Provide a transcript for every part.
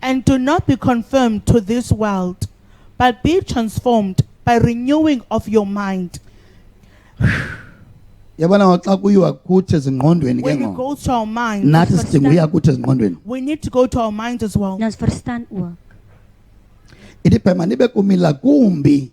And do not be conformed to this world, but be transformed by renewing of your mind. Yabona xa kuyiwa kuthi ezingqondweni ke When it ngo. goes to our mind, Nathi sidinga uya kuthi ezingqondweni. we need to go to our minds as well. Ons verstand ook. Ithi phema nibe kumila kumbi,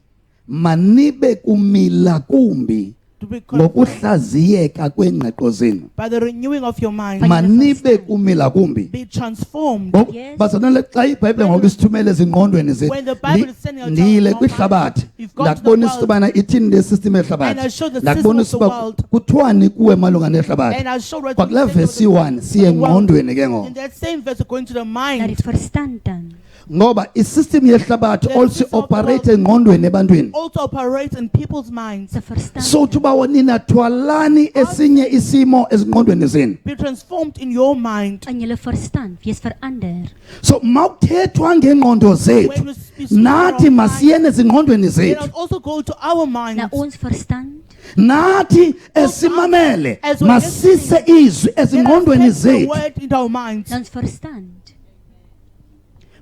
manibe kumila kumbi To be conformed ngokuhlaziyeka kwengqondo zenu. by the renewing of your mind. Manibe kumila kumbi. Be transformed. Yes. Bazanele xa iBhayibhile ngoku isithumele ezingqondweni zethu. When the Bible is sending us Ndile to our kwihlabathi. you've gone to the Ndakubonisa world. ubana ithini le system And I yehlabathi. showed the system of Ndakubonisa the uba world. kuthiwani kuwe malunga nehlabathi. And I showed what Kwakule the system of verse the 1 siye world. engqondweni ke ngoku. In that same verse, going to the Naar mind. die verstand dan. Ngoba isystem yehlabathi The also system of the operate world engqondweni ebantwini. Also operates in people's minds. Ze verstand. So thuba nina thwalani esinye isimo ezingqondweni zenu. Be transformed in your mind. In julle verstand, wees verander. So mawuthethwa ngengqondo When zethu we speak nathi of our masiyene ezingqondweni mind, let zethu. us also go to our minds. Na ons verstand, Nathi esimamele As we masise izwi Let us ezingqondweni take the zethu. word into our minds. na ons verstand.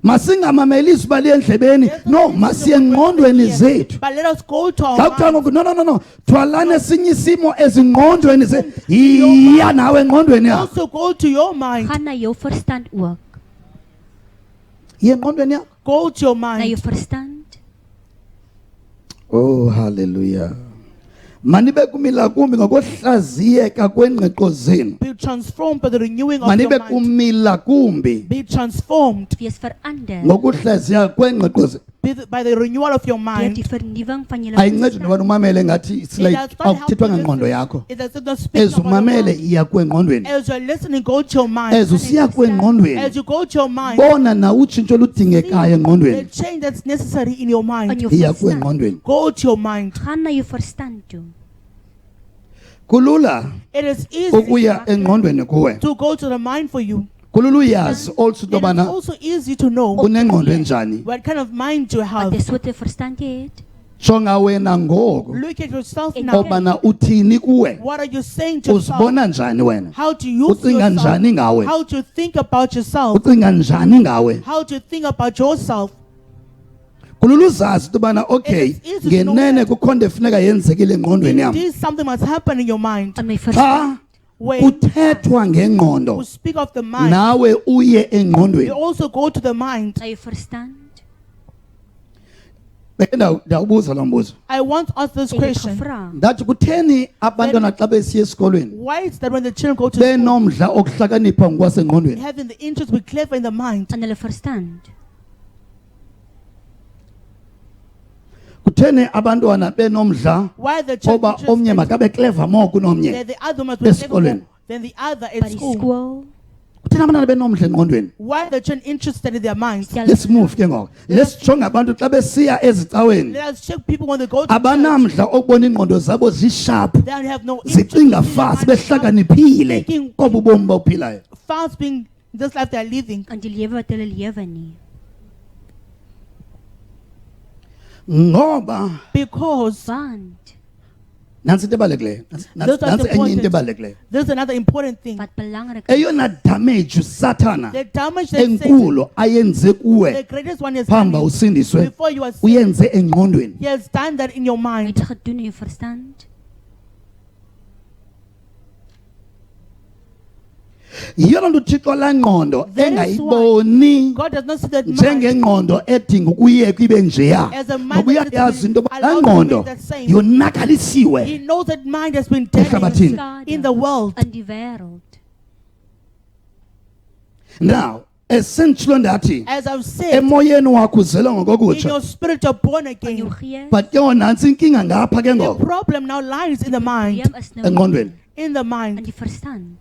Masingamameli izwi bali endlebeni. Let us No, listen to masiye the word engqondweni here, zethu. But let us go to Xa our kuthiwa minds. ngoku no. Thwalani esinye isimo ezingqondweni zethu. Iya nawe engqondweni yakho. Also go to your mind. Gaan na jou verstand ook. Iya engqondweni yakho. Go to your Na jou mind. verstand. Oh hallelujah. Manibe kumila kumbi ngokuhlaziyeka kwengqiqo zenu. Be transformed by the renewing of Manibe your mind. kumila kumbi Be transformed Wees verander. ngokuhlaziyeka kwengqiqo zenu. by the renewal of your Deur mind. die vernuwing van julle Ayincedi verstand. noba umamele ngathi it's It like does not help awuthethwa you ngengqondo listen. yakho. It does not speak As about your umamele mind. iya kwengqondweni. As you're listening, go to your mind. As usiya kwengqondweni. As you go to your mind, Bona na utshintsho ludingekayo the engqondweni. change that's necessary in your In mind. jou Iya verstand. kwengqondweni. Go to your mind. Gaan na jou verstand toe. Kulula It is easy ukuya engqondweni kuwe. to go to the mind for you. Kulula uyazi also It is tobana also easy to know unengqondo enjani. what kind of mind you Wat have. jy soorte verstand jy het. Jonga wena ngoku Look at yourself In now. obana uthini kuwe. What are you saying to yourself? Uzibona njani wena? How do you feel Ucinga njani ngawe? How do you think about yourself? Ucinga njani ngawe? How do you think about yourself? Kulula uzazi tobana okay It is easy to know ngenene that. kukhonde funeka yenzekile engqondweni yami. Indeed, something must happen in your mind. In my Xa verstand. When kuthethwa ngengqondo we speak of the mind, nawe uye we engqondweni. also go to the mind. Na jou verstand. Ndawubuza lo mbuzo. I want to ask this Ek het question. gevra. Ndathi kutheni abantwana xa besiya esikolweni Why is that when the children go to school, benomdla okuhlakanipha ngokwasengqondweni? having the interest, we clever in the mind? In hulle verstand. Kutheni abantwana benomdla Why the children oba omnye makabe clever more kunomnye? that the other must be clever Esikolweni. more than the other By at die school? skool. Kutheni abantwana benomdla engqondweni? Why the children interested in their minds? Stel Let's move ke ngoku. Let's jonga abantu xa besiya ezicaweni. Let us check people when they go to church. Abanamdla okubona ingqondo zabo zisharp. They have no interest Zicinga in fast their minds, behlakaniphile thinking kobu bomi bawuphilayo. fast being this life they are living. in die lewe wat hulle lewe nie. Ngoba Because Want nansi into ebalulekileyo. Those are Nansi enye into important. ebalulekileyo. there's another important thing. wat belangrik is. Eyona damage uSathana The damage that Satan, enkulu ayenze the kuwe greatest one is phamba done usindiswe before you are saved. uyenze engqondweni. He has done that in your Het mind. jy gedoen in jou verstand? Yiyo loo nto uThixo laa ngqondo That is engayiboni God does not see that mind njengengqondo edinga ukuyeka ibe njeya. as a mind Ngoba that uyayazi is into yoba laa allowed to ngqondo remain that same. yonakalisiwe. He knows that mind has been Ehlabathini. damaged in the world. In die wêreld. Now essentially ndathi As I've said, emoyeni wakho uzelwe in ngokokutsha, your spirit you're born In jou again. gees. but ke nantsi inkinga ngapha ke The ngoku problem now lies in the mind. Probleem is nou engqondweni. In the in mind. die verstand.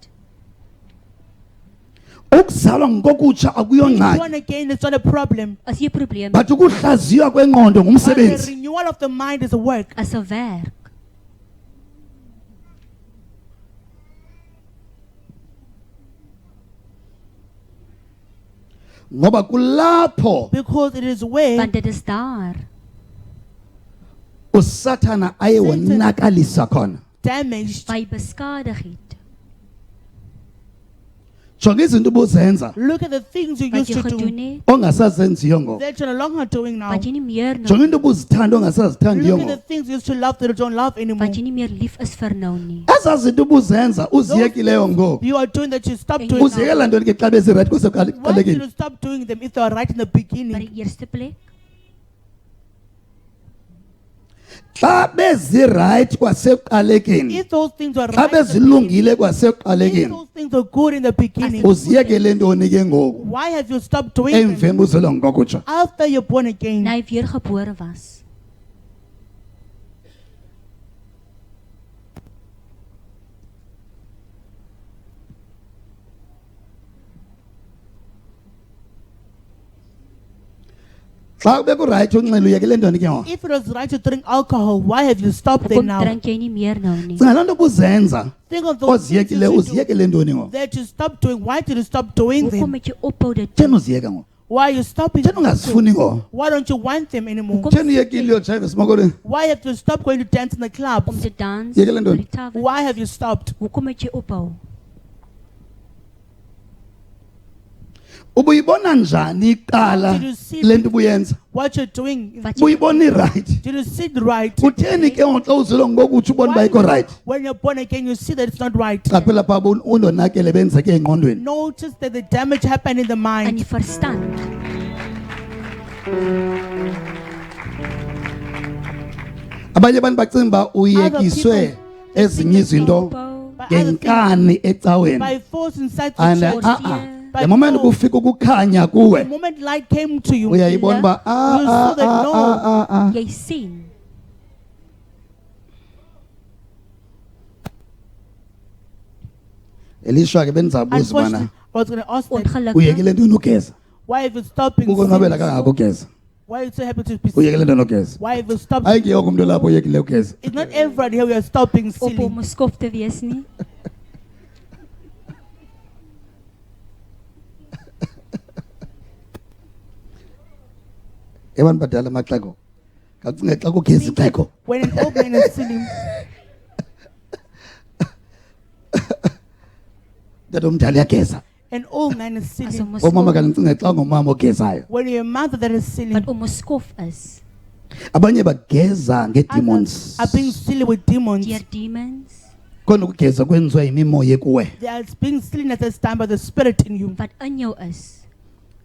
Ukuzalwa ngokokutsha Being akuyongxaki, born again is not a problem. As jy 'n probleem but ukuhlaziywa kwengqondo But the ngumsebenzi. renewal of the mind is a work. as 'n werk. Ngoba kulapho Because it is where Want dit is daar uSathana aye wonakalisa khona. damaged. by beskadig het. jonga izinto ubuzenza Look at the things you Wat used jy to gedoen do het, ongasazenziyo ngoku. that you're no longer doing now. wat jy nie meer nou, Jonga into ubuzithanda ongasazithandiyo Look at the ngoku. things you used to love that you don't love anymore. wat jy nie meer lief is vir nou nie. Ezaa zinto ubuzenza uziyekileyo ngoku. You are doing that you stop En doing jy- now. Uziyekela ntoni ke xa bezirayithi Why should kusekuqalekeni? you stop doing them if they are right in the By beginning? die eerste plek, Xa bezirayithi kwasekuqalekeni. If those things were Xa right, in the bezilungile beginning, if kwasekuqalekeni. those things were good in the beginning, Uziyekele ntoni ke ngoku? why have you stopped doing them Emveni buzelwa ngokutsho. after you're born again? na hy weergebore was. Xa bekurayithi unxele uyekele ntoni ke ngoku? If it was right to drink alcohol, why have you stopped them Hoekom now? drink jy nie meer nou nie? Cinga loo nto ubuzenza Think of those things oziyekile you used to do uziyekele ntoni ngoku? that you stopped doing. Why did you stop doing Hoekom them? het jy ophou dit Theni doen? uziyeka ngoku? Why are you stopping Theni them? ungazifuni ngoku? Why don't you want them anymore? Hoekom Theni uyekile uyojayiva esimakolweni? Why have you stopped going to dance in the om clubs? te dans Jy kan by doen. die tavern? Why have you stopped? Hoekom het jy ophou? Ubuyibona njani iqala Did you see le nto ubuyenza? what you're doing? Wat jy Ubuyibona irayithi. Did you see it right? Kutheni ke ngoku xa uzilwa ngoku utsho ubona uba Why ayikho rayithi? when you're born again, you see that it's not right. Qaphela phaa undonakele benzeke engqondweni. Notice that the damage happened in the in mind. die verstand. Abanye abantu bacinga uba uyekiswe ezinye izinto Ophou, By other things, ngenkani ecaweni. by force inside the And church. the moment kufika ukukhanya kuwe The moment light came to you, uyayibona uba You saw that no. jy sien, Elisha ke bendizabuza unfortunately, bana I was going to ask that. ongelukkig, uyekile ntoni ugeza? Why have you stopped being Ukonwabela sinning? kangaka ugeza? Why are you so happy to be Uyekile sinning? ntoni ugeza? Why have you stopped? Hayi ke yonke umuntu lapho uyekile ugeza. It's not everybody here we are stopping op om sinning. 'n skof te wees nie. Ebantu badala amaxeko. Kacinge xa kugeza ixeko. When an old man is sinning, Tata omdala uyageza. an old man is As sinning. om 'n Omama skof, kandicinge xa ungumama ogezayo. When you're a mother that is sinning, wat om 'n skof is, Abanye bageza others ngeedemons. are being silly with demons. deur demons, Khona ukugeza kwenziwa yimimoya kuwe. They are being silly at this time by the spirit in you. wat in jou is.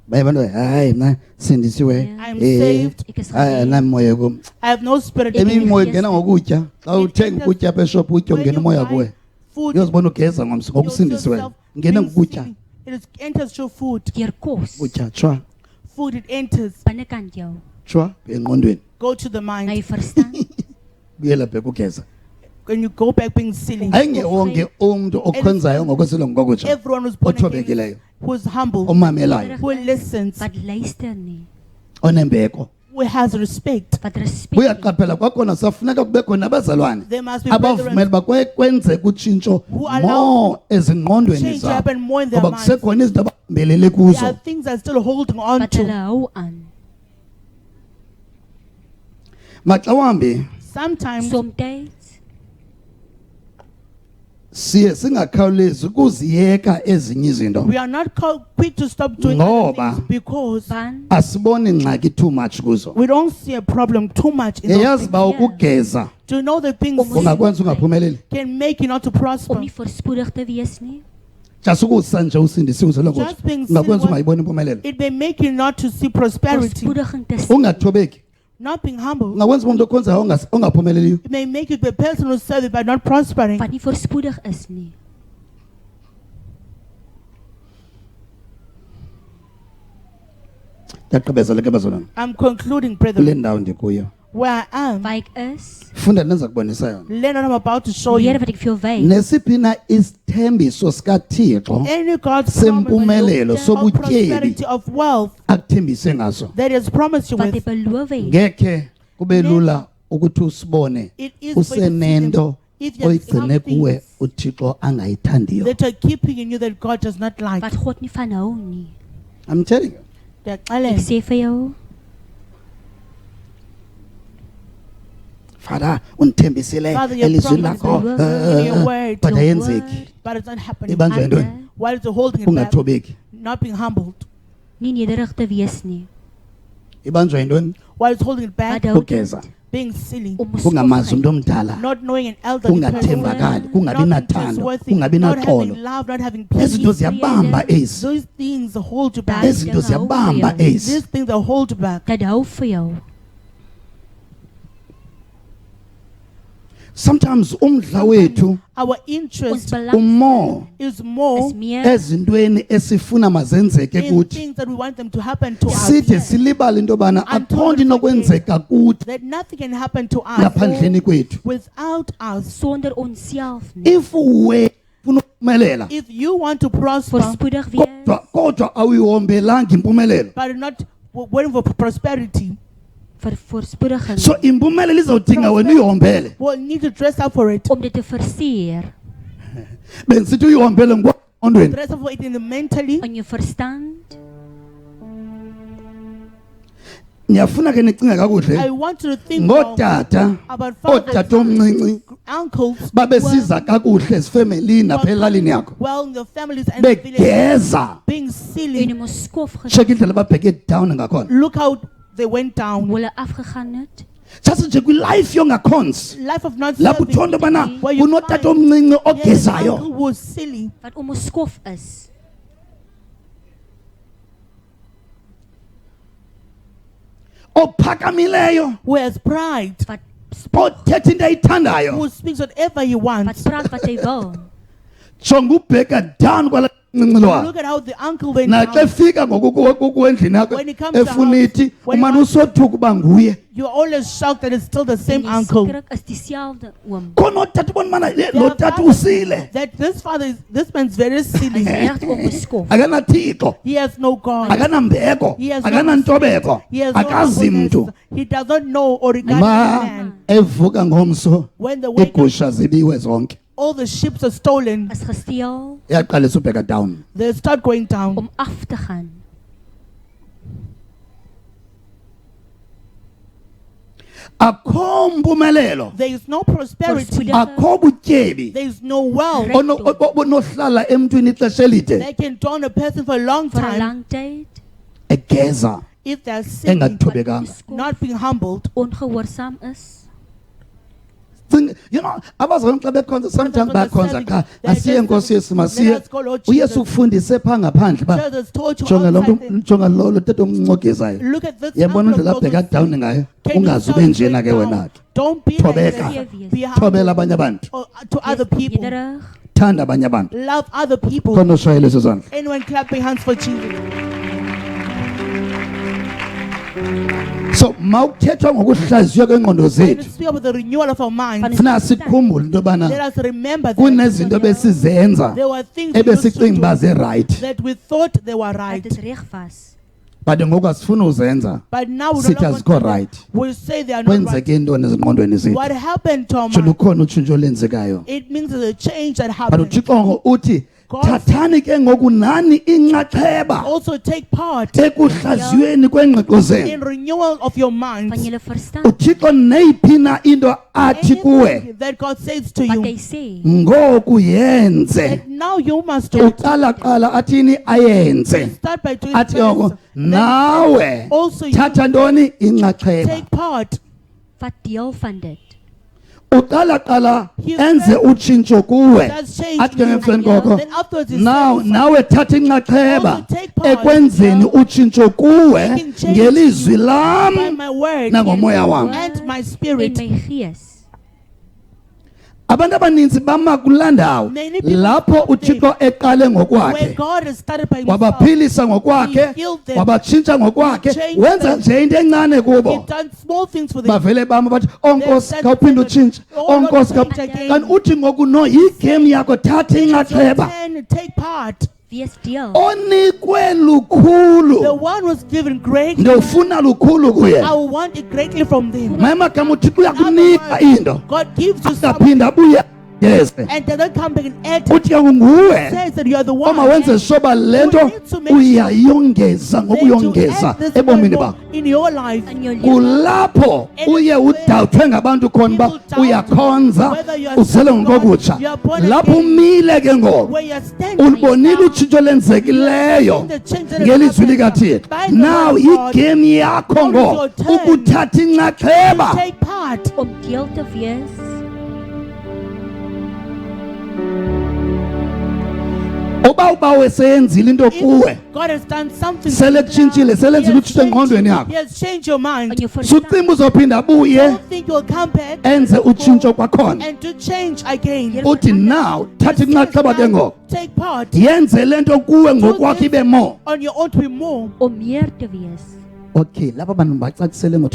Baye abantu hayi mna sindisiwe. Yeah. I'm saved. Ek is Hayi gered. namoya kum. I have no spirit in Emi- me. Imimoya ingena ngokutya. Xa uthenga ukutya apha eshop utya When ungena you umoya buy kuwe. food, Uyozibona ugeza ngomsi you'll ngokusindisiwe. yourself Ngena being ngokutya. silly. It enters through food. Deur kos, Utya chwa Food, it enters. binnekant jou, chwa engqondweni. Go to the na mind. jou verstand. Buyela bheka ugeza. When you go back being silly. Ayingewonke umuntu okwenzayo ngokwesilungu ngokutsha. Everyone who's born again, Othobekileyo. who's humble, Omamelayo. who listens, Wat luister nie, Onembeko. who has respect. wat respek het. Uyaqaphela kwakhona safuneka kube khona abazalwane. There must be Abavumela brethren uba kwenzeka utshintsho who allow more ezingqondweni change to zabo. happen more in their Ngoba minds. kusekhona izinto abambelele There kuzo. are things that are still holding on Wat hulle to. hou aan. Maxa wambi Sometimes Somtyds siye singakhawulezi ukuziyeka ezinye izinto. we are not quick to stop doing other Ngoba things because van Asiboni ngxaki too much kuzo. we don't see a problem too much in those Yayazi things. ba ukugeza Do you know that things ungakwenza ungaphumeleli. can make you not to prosper? om nie voorspoedig te wees nie. Just ukusa nje usindisiwe uzelo Just being ungakwenza silly, ungayiboni impumelelo. It may make you not to see prosperity, Voorspoediging te sien. Ungathobeki. not being humble. Ungakwenza umuntu okhonzayo ongaphumeleliyo. It may make you the person who serves by not prospering. Wat nie voorspoedig is nie. Ndiyaqhubezela ke bazalwane. I'm concluding, Kule brethren, ndawo ndikuyo. where I am. Waar ek is, Funda nenza kubonisa yona. Learn what I'm about to show leer you. wat ek vir jou wys. Nesiphi na isithembiso sikaThixo Any God's Sempumelelo, promise of sobutyebi. prosperity of wealth akuthembise ngaso. that He has promised you Wat hy with, beloof het. Ngekhe kube lula ukuthi usibone it is for you to see them. usenento If you have oyigcine kuwe something uThixo angayithandiyo. that are keeping in you that God does not like. Wat God nie van hou nie. I'm telling you. Ek Ndiyaxelela. sê vir jou, Father undithembisile Father, you elizwi promised lakho in your word, but your ayenzeki. word, but it's not happening. Ibanjwa and yintoni? while it's holding it back, ungathobeki. not being humbled. Nie nederig te wees nie. Ibanjwa yintoni? While it's holding it back, Wat hou Ugeza. dit? being silly, Ungamazi umuntu Onbeskofheid. omdala. not knowing an elderly person, Ungathembakali, kungabi not being nathando, trustworthy, kungabi not having naxolo. love, not having Ezi zinto peace. ziyabamba ezi. Those things hold you back. Daai Ezi zinto dinge hou vir ziyabamba jou. ezi. These things that hold you back. Dit hou vir jou. Sometimes umdla wethu Our Ons interest belang umore is more is meer ezintweni esifuna mazenzeke in kuthi. things that we want them to happen to us. Sithi silibala into yobana Until akho nto we inokwenzeka kuthi That nothing can happen to us ngaphandleni kwethu. without us. sonder onsself nie. If we ufuna ukuphumelela If you want to prosper, Voorspoedig wees. kodwa awuyihombelanga impumelelo. but not waiting for prosperity, Vir voorspoediging. So impumelelo izawudinga wena uyihombele. we'll need to dress up for it. Om dit te verseer Bengisithi uyihombele ngqondweni. Dress up for it in the mentally. in jou verstand. Ngiyafuna ke nicinge kakuhle. I want you to think well Ngodada, about fathers, odada omncinci uncles, babesiza kakuhle esifemelini napha elalini yakho. well in the families and the villages, Begeza. being En silly. om ons skof Check indlela ababheke down ngakhona. Look how they went down. hoe hulle afgegaan het. Just nje kwi-life yongakhonzi. Life of not Lapho serving. uthola ubana Where you kunotata find- omncinci Yes, uncle ogezayo. was silly. Wat om ons skof is. Ophakamileyo. Who has pride. Wat Othetha into ayithandayo. Who speaks whatever he wat wants. praat wat hy wil. Jonga ubheka down kwala ncinci Look lwakhe. at how the uncle went Naxa down. efika ngokukwendlini yakho When he comes to efuna house, ithi when he umane wants- usothuka uba nguye. You're always shocked that it's still the En same die uncle. skrik is dieselfde oom. Khona otata ubona ubana There lo are tata fathers usile. That this man's very silly. Hy's reg om beskof. Akanathixo. He has no God. Akanambeko. He has no Akanantobeko. He has no Akazi mntu. humbleness. He does not know or regard Ma man. evuka ngomso When the wake up, iigusha zibiwe zonke. all the ships are stolen. Is gesteel Iyaqalisa ubheka down. They start going down. om af te gaan. Akho mpumelelo. There is no prosperity. Voorspoedig. Akho butyebi. There is no wealth. Right. Onohlala emntwini ixesha elide. They can drown a person for a long Vir 'n time lang tyd. Egeza if they're silly, engathobekanga. Beskof. not being humbled. Ongehoorsaam is. You know, abazali xa bekhonza sometimes bayakhonza cha They're asiye just- Nkosi Yesu let masiye. us go, Lord uyesu Jesus. ukufundise pha ngaphandle ba Jesus told you jonga lo outside there. jonga lo tata omncogezayo. Look at this. Yabona uncle indlela of God abheka was down silly. ngayo. Can you Ungaze stop ube njena going ke down? wena ke. Don't be like Thobeka. that. Be Thobela humble abanye abantu. to other people. Nederig. Thanda abanye abantu. Love other people. Khona ushayele sezandla. Anyone clapping hands for Jesus. So mawuthethwa ngokuhlaziywa kwengqondo When zethu. it's speak about the renewal of our minds, Funa sikhumbule into let yobana us remember that kunezinto besizenza there were things we used to ebesicinga uba do ze-right that we thought they were Dat right. dit reg was. but ngoku asifuna uzenza. But now we Sithi don't azikho want to right. we say they are not right. Kwenzeke intoni ezingqondweni zethu. What happened to our Tsho mind? lukhona utshintsho olenzekayo. It means there's a change that But happened. uThixo uthi God thathani ke ngoku nani inxaxheba Also take part ekuhlaziyweni kwengqiqo in zenu. renewal of your Van minds. julle verstand. uThixo neyiphi na into athi kuwe Anything that God says to Wat you, hy sê. ngoku yenze. that now you must do it. Uqala athini ayenze. Start by doing Athi first. yoko Then nawe also you thatha ntoni inxaxheba. take part. Wat deel van dit. Uqala enze utshintsho kuwe. That's change. Athi ke you. ngemfeni koko Then afterwards he now says, nawe thatha inxaxheba Also take part ekwenzeni utshintsho kuwe making change ngelizwi by lam my word nangomoya wam. and my In spirit. my gees. Abantu abaninzi bama kulandawo Many people lapho uThixo eqale Where ngokwakhe God has started by himself. wabaphilisa ngokwakhe He healed them. wabatshintsha ngokwakhe changed wenza them. nje into encane He kubo done small things for them. bavele bama bathi onkosi said- khawuphinde utshintshe Oh, Lord, onkosi change khawuphinde again. kanti uthi ngoku no yigame yakho thatha inxaxheba Then take part. Wees deel. onikwe The lukhulu one was given great. ndofuna lukhulu kuye I will want it greatly from them. mama gama uthixo In other uyakunika words, into God gives you something aphinda abuye ongeze and they don't come back and add, uthi ke nguwe says that you are the one oma wenze soba lento You need to make uyayongeza that you ngokuyongeza add this ebomini more bakho. in your life. in your life. Kulapho uye udawuthwe ngabantu khona uba uyakhonza uzele ngokokutsha. Lapho umile ke ngoku Where you're standing, ulibonile utshintsho lenzekileyo ngelizwi likaThixo. Now igame yakho ngo ukuthatha inxaxheba. take part. Om deel te wees. Uba wesenzile into kuwe If God has done something, sele kutshintshile selenzile utshintsho engqondweni yakho. He has changed your mind. On your verstand. Sucimba uzophinda abuye Don't think you'll come back enze utshintsho kwakhona. and to change again. Uthi now thatha inxaxheba ke ngoku Take part yenze lento kuwe ngokwakho ibe more. on your own to be more. Om meer te wees. Okay, laba bantu bacacisele ngo